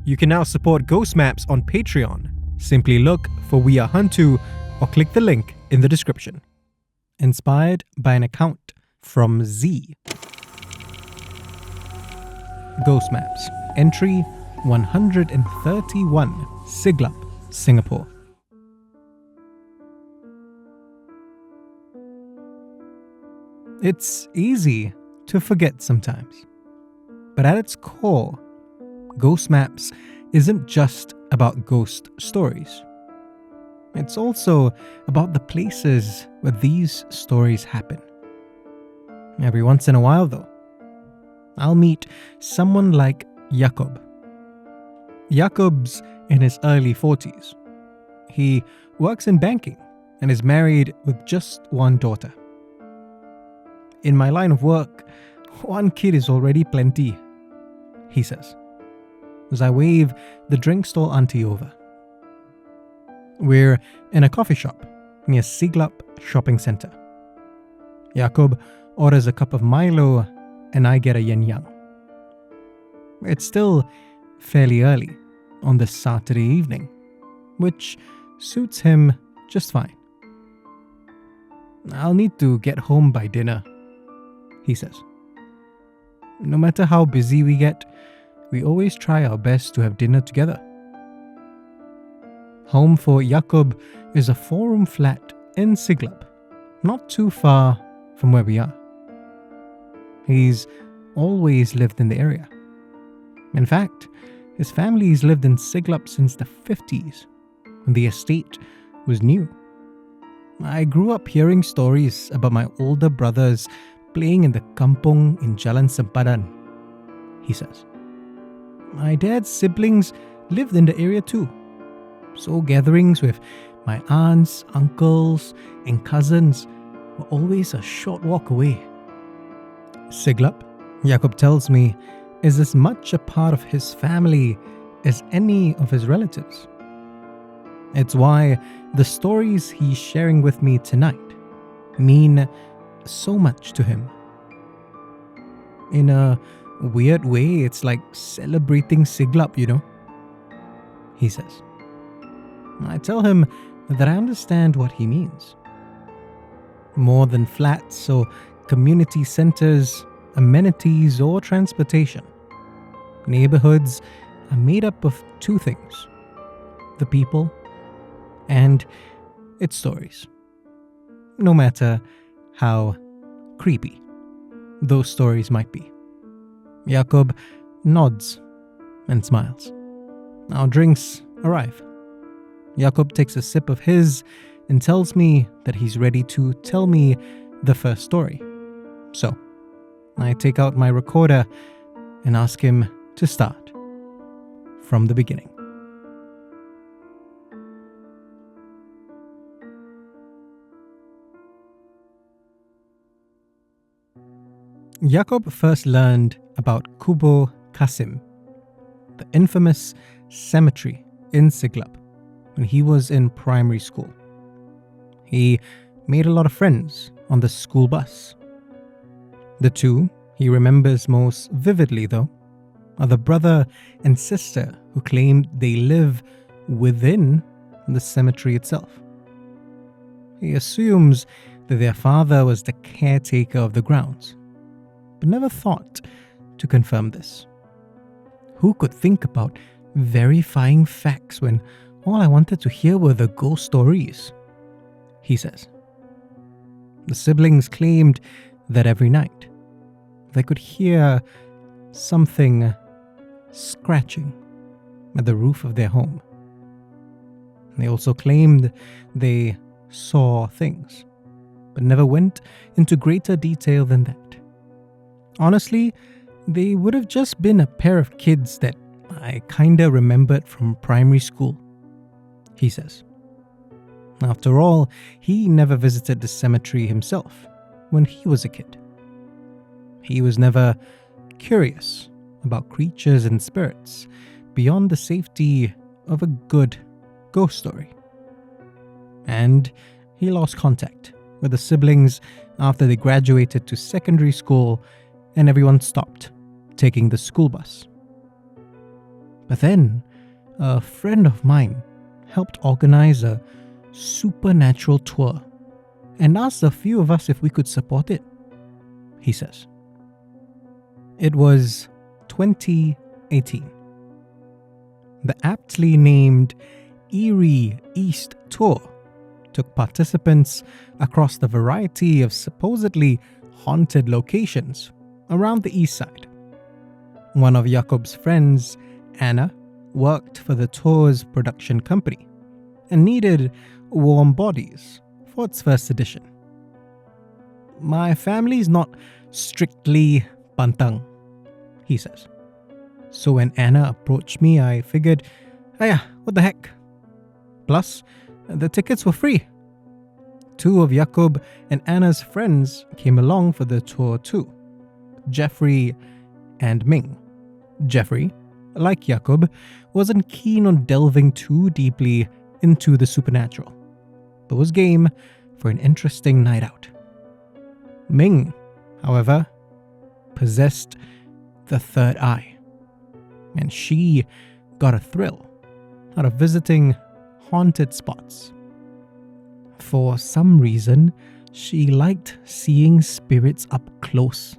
You can now support Ghost Maps on Patreon. Simply look for We Are HANTU or click the link in the description. Inspired by an account from Z. Ghost Maps. Entry 131. Siglap, Singapore. It's easy to forget sometimes. But at its core, Ghost Maps isn't just about ghost stories. It's also about the places where these stories happen. Every once in a while, though, I'll meet someone like Jakob. Jakob's in his early 40s. He works in banking and is married with just one daughter. In my line of work, one kid is already plenty, he says, as I wave the drink stall auntie over. We're in a coffee shop near Siglap shopping center. Jakob orders a cup of Milo and I get a yin yang. It's still fairly early on this Saturday evening, which suits him just fine. I'll need to get home by dinner, he says. No matter how busy we get, we always try our best to have dinner together. Home for Jakob is a 4-room flat in Siglap, not too far from where we are. He's always lived in the area. In fact, his family's lived in Siglap since the 50s, when the estate was new. I grew up hearing stories about my older brothers playing in the kampong in Jalan Sempadan, he says. My dad's siblings lived in the area too, so gatherings with my aunts, uncles, and cousins were always a short walk away. Siglap, Jakob tells me, is as much a part of his family as any of his relatives. It's why the stories he's sharing with me tonight mean so much to him. In a weird way, it's like celebrating Siglap, he says. I tell him that I understand what he means. More than flats or community centers, amenities, or transportation, neighborhoods are made up of two things: the people and its stories. No matter how creepy those stories might be. Jakob nods and smiles. Our drinks arrive. Jakob takes a sip of his and tells me that he's ready to tell me the first story. So, I take out my recorder and ask him to start from the beginning. Jakob first learned about Kubur Kassim, the infamous cemetery in Siglap, when he was in primary school. He made a lot of friends on the school bus. The two he remembers most vividly, though, are the brother and sister who claimed they live within the cemetery itself. He assumes that their father was the caretaker of the grounds, but never thought to confirm this. Who could think about verifying facts when all I wanted to hear were the ghost stories? He says. The siblings claimed that every night they could hear something scratching at the roof of their home. They also claimed they saw things, but never went into greater detail than that. Honestly, they would have just been a pair of kids that I kinda remembered from primary school, he says. After all, he never visited the cemetery himself when he was a kid. He was never curious about creatures and spirits beyond the safety of a good ghost story. And he lost contact with the siblings after they graduated to secondary school and everyone stopped taking the school bus. But then, a friend of mine helped organize a supernatural tour and asked a few of us if we could support it, he says. It was 2018. The aptly named Eerie East tour took participants across the variety of supposedly haunted locations around the east side. One of Jakob's friends, Anna, worked for the tour's production company and needed warm bodies for its first edition. My family's not strictly pantang, he says. So when Anna approached me, I figured, what the heck? Plus, the tickets were free. Two of Jakob and Anna's friends came along for the tour too, Jeffrey and Ming. Jeffrey, like Jakob, wasn't keen on delving too deeply into the supernatural, but was game for an interesting night out. Ming, however, possessed the third eye, and she got a thrill out of visiting haunted spots. For some reason, she liked seeing spirits up close,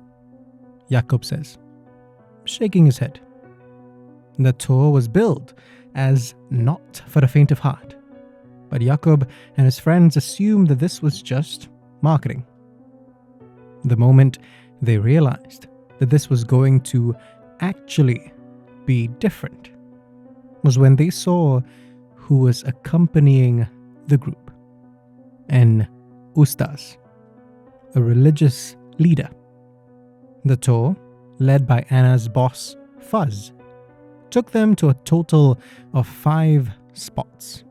Jakob says, shaking his head. The tour was billed as not for the faint of heart, but Jakob and his friends assumed that this was just marketing. The moment they realized that this was going to actually be different was when they saw who was accompanying the group. An ustaz, a religious leader. The tour, led by Anna's boss, Fuzz, took them to a total of 5 spots,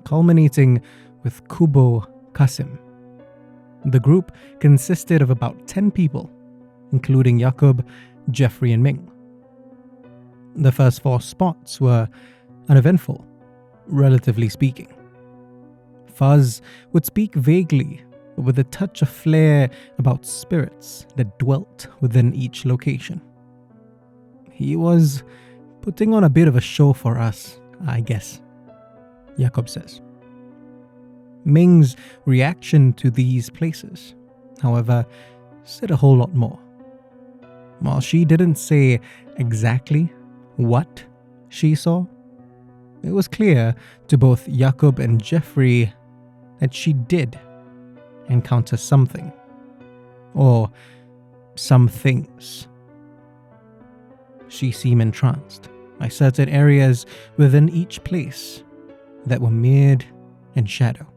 culminating with Kubur Kassim. The group consisted of about 10 people, including Jakob, Jeffrey, and Ming. The first 4 spots were uneventful, relatively speaking. Fuzz would speak vaguely, but with a touch of flair about spirits that dwelt within each location. He was putting on a bit of a show for us, I guess, Jakob says. Ming's reaction to these places, however, said a whole lot more. While she didn't say exactly what she saw, it was clear to both Jakob and Jeffrey that she did encounter something, or some things. She seemed entranced by certain areas within each place that were mirrored in shadow.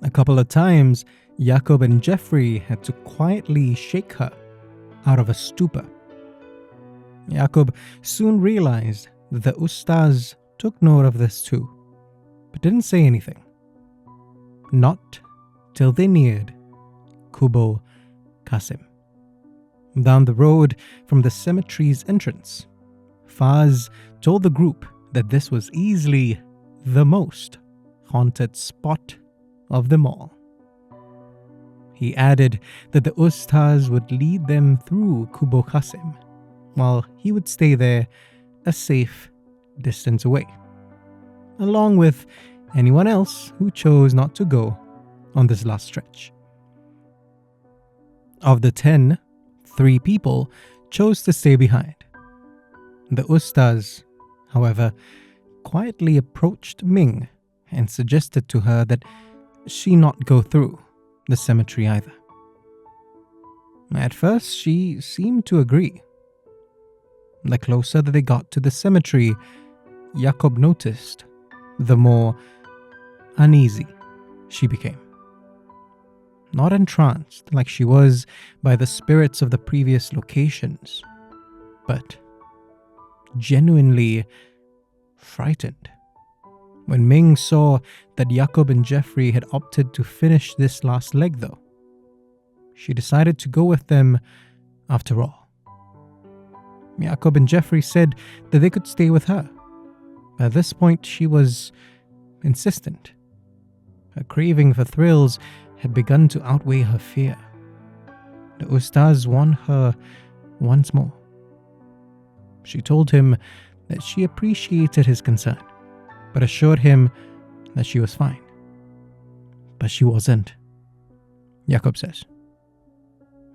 A couple of times, Jakob and Jeffrey had to quietly shake her out of a stupor. Jakob soon realized that the ustaz took note of this too, but didn't say anything. Not till they neared Kubur Kassim. Down the road from the cemetery's entrance, Faz told the group that this was easily the most haunted spot of them all. He added that the ustaz would lead them through Kubur Kassim, while he would stay there a safe distance away, along with anyone else who chose not to go on this last stretch. Of the 10, 3 people chose to stay behind. The ustaz, however, quietly approached Ming and suggested to her that she not go through the cemetery either. At first, she seemed to agree. The closer that they got to the cemetery, Jakob noticed, the more uneasy she became. Not entranced like she was by the spirits of the previous locations, but genuinely frightened. When Ming saw that Jakob and Jeffrey had opted to finish this last leg though, she decided to go with them after all. Jakob and Jeffrey said that they could stay with her. At this point, she was insistent. Her craving for thrills had begun to outweigh her fear. The ustaz won her once more. She told him that she appreciated his concern, but assured him that she was fine. But she wasn't, Jakob says,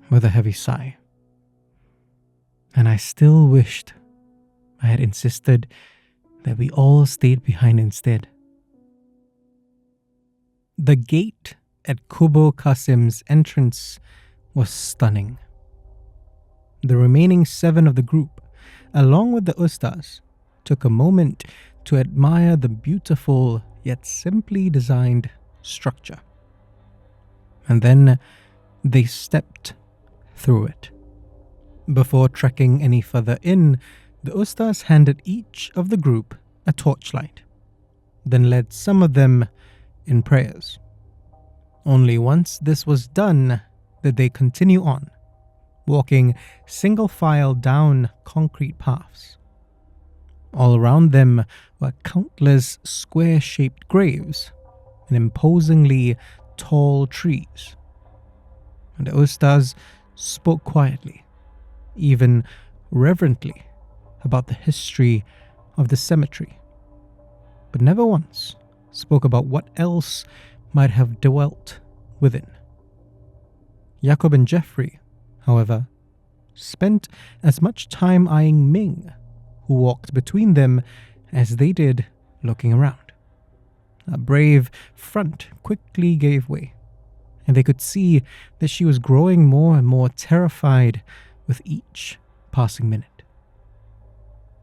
with a heavy sigh. And I still wished I had insisted that we all stayed behind instead. The gate at Kubur Kassim's entrance was stunning. The remaining 7 of the group, along with the Ustaz, took a moment to admire the beautiful yet simply designed structure. And then they stepped through it. Before trekking any further in, the Ustaz handed each of the group a torchlight, then led some of them in prayers. Only once this was done did they continue on, walking single file down concrete paths. All around them were countless square-shaped graves and imposingly tall trees. And the Ustaz spoke quietly, even reverently, about the history of the cemetery, but never once spoke about what else might have dwelt within. Jakob and Jeffrey, however, spent as much time eyeing Ming, who walked between them, as they did looking around. A brave front quickly gave way, and they could see that she was growing more and more terrified with each passing minute.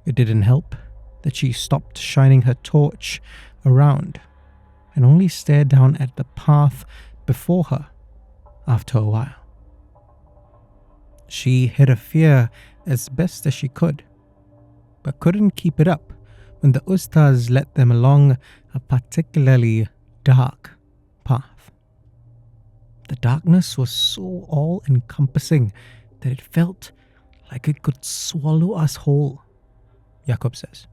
It didn't help that she stopped shining her torch around and only stared down at the path before her after a while. She hid her fear as best as she could, but couldn't keep it up when the Ustaz led them along a particularly dark path. The darkness was so all-encompassing that it felt like it could swallow us whole, Jakob says.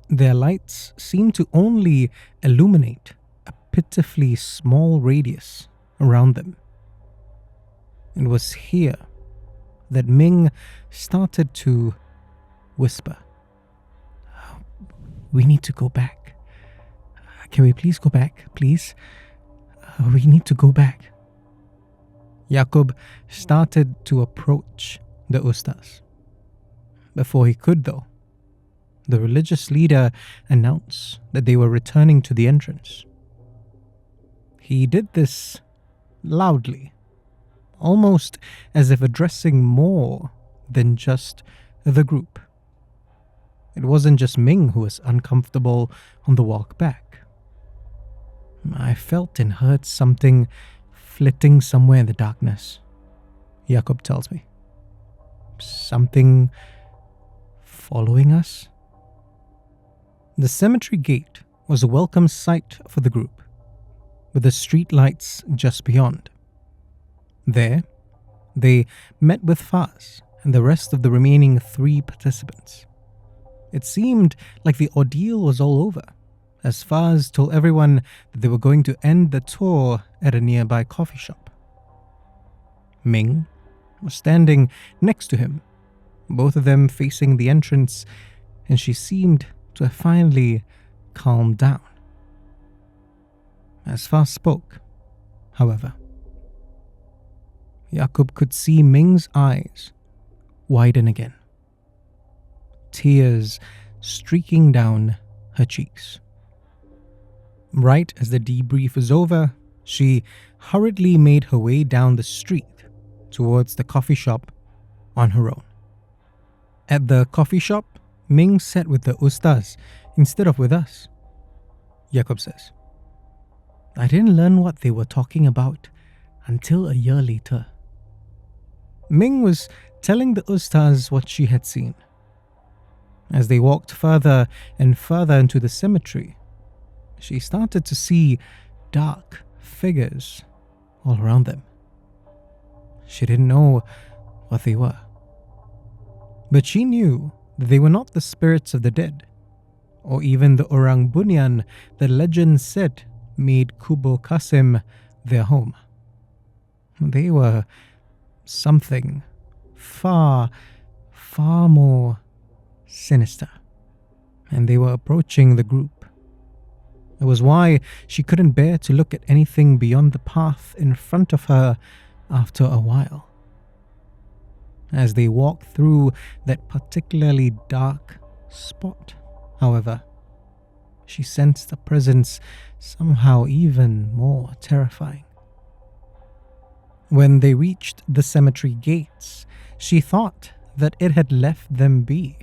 Their lights seemed to only illuminate a pitifully small radius around them. It was here that Ming started to whisper, "We need to go back. Can we please go back, please? We need to go back." Jakob started to approach the Ustaz. Before he could, though, the religious leader announced that they were returning to the entrance. He did this loudly, almost as if addressing more than just the group. It wasn't just Ming who was uncomfortable on the walk back. I felt and heard something flitting somewhere in the darkness, Jakob tells me. Something following us? The cemetery gate was a welcome sight for the group, with the street lights just beyond. There, they met with Faz and the rest of the remaining 3 participants. It seemed like the ordeal was all over, as Faz told everyone that they were going to end the tour at a nearby coffee shop. Ming was standing next to him, both of them facing the entrance, and she seemed to have finally calmed down. As Faz spoke, however, Jakob could see Ming's eyes widen again, tears streaking down her cheeks. Right as the debrief was over, she hurriedly made her way down the street towards the coffee shop on her own. At the coffee shop, Ming sat with the Ustaz instead of with us, Jakob says. I didn't learn what they were talking about until a year later. Ming was telling the Ustaz what she had seen. As they walked further and further into the cemetery, she started to see dark figures all around them. She didn't know what they were, but she knew that they were not the spirits of the dead, or even the Orang Bunyan that legend said made Kubur Kassim their home. They were something far, far more sinister. and they were approaching the group. It was why she couldn't bear to look at anything beyond the path in front of her after a while. As they walked through that particularly dark spot, however, she sensed a presence somehow even more terrifying. When they reached the cemetery gates, she thought that it had left them be.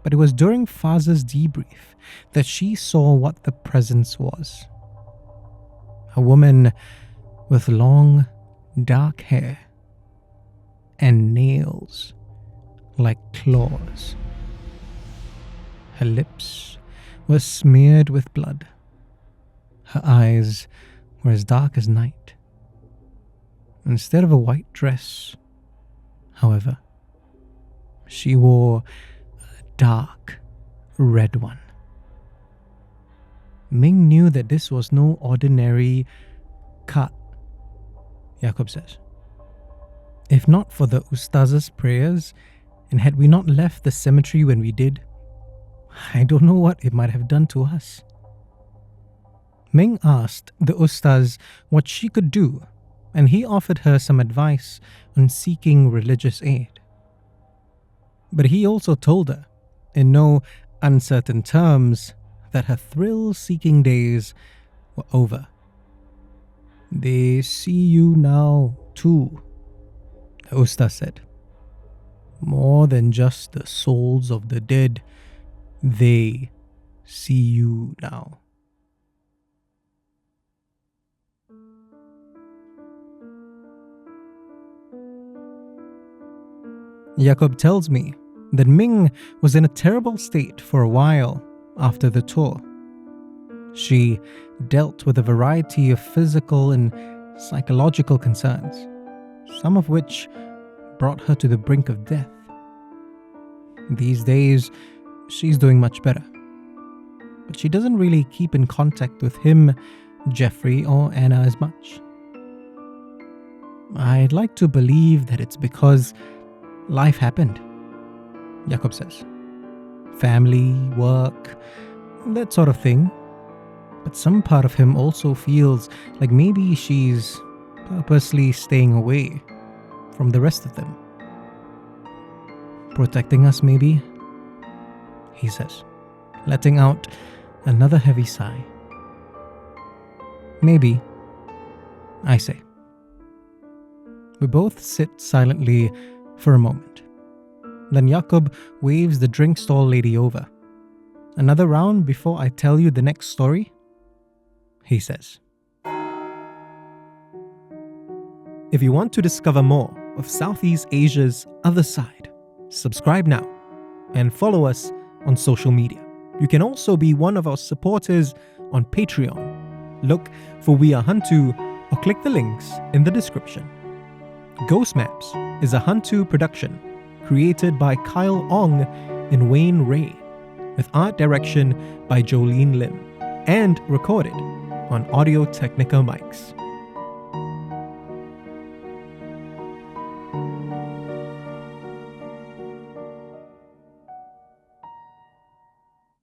But it was during Faza's debrief that she saw what the presence was. A woman with long, dark hair and nails like claws. Her lips were smeared with blood. Her eyes were as dark as night. Instead of a white dress, however, she wore a dark red one. Ming knew that this was no ordinary cut, Jakob says. If not for the Ustaz's prayers, and had we not left the cemetery when we did, I don't know what it might have done to us. Ming asked the Ustaz what she could do, and he offered her some advice on seeking religious aid. But he also told her, in no uncertain terms, that her thrill-seeking days were over. They see you now, too, the Ustaz said. More than just the souls of the dead, they see you now. Jakob tells me that Ming was in a terrible state for a while after the tour. She dealt with a variety of physical and psychological concerns, some of which brought her to the brink of death. These days, she's doing much better, but she doesn't really keep in contact with him, Jeffrey, or Anna as much. I'd like to believe that it's because life happened, Jakob says. Family, work, that sort of thing. But some part of him also feels like maybe she's purposely staying away from the rest of them. Protecting us, maybe, he says, letting out another heavy sigh. Maybe, I say. We both sit silently for a moment. Then Jakob waves the drink stall lady over. Another round before I tell you the next story? He says. If you want to discover more of Southeast Asia's other side, subscribe now and follow us on social media. You can also be one of our supporters on Patreon. Look for We Are HANTU or click the links in the description. Ghost Maps is a HANTU production created by Kyle Ong and Wayne Ray, with art direction by Jolene Lim, and recorded on Audio Technica mics.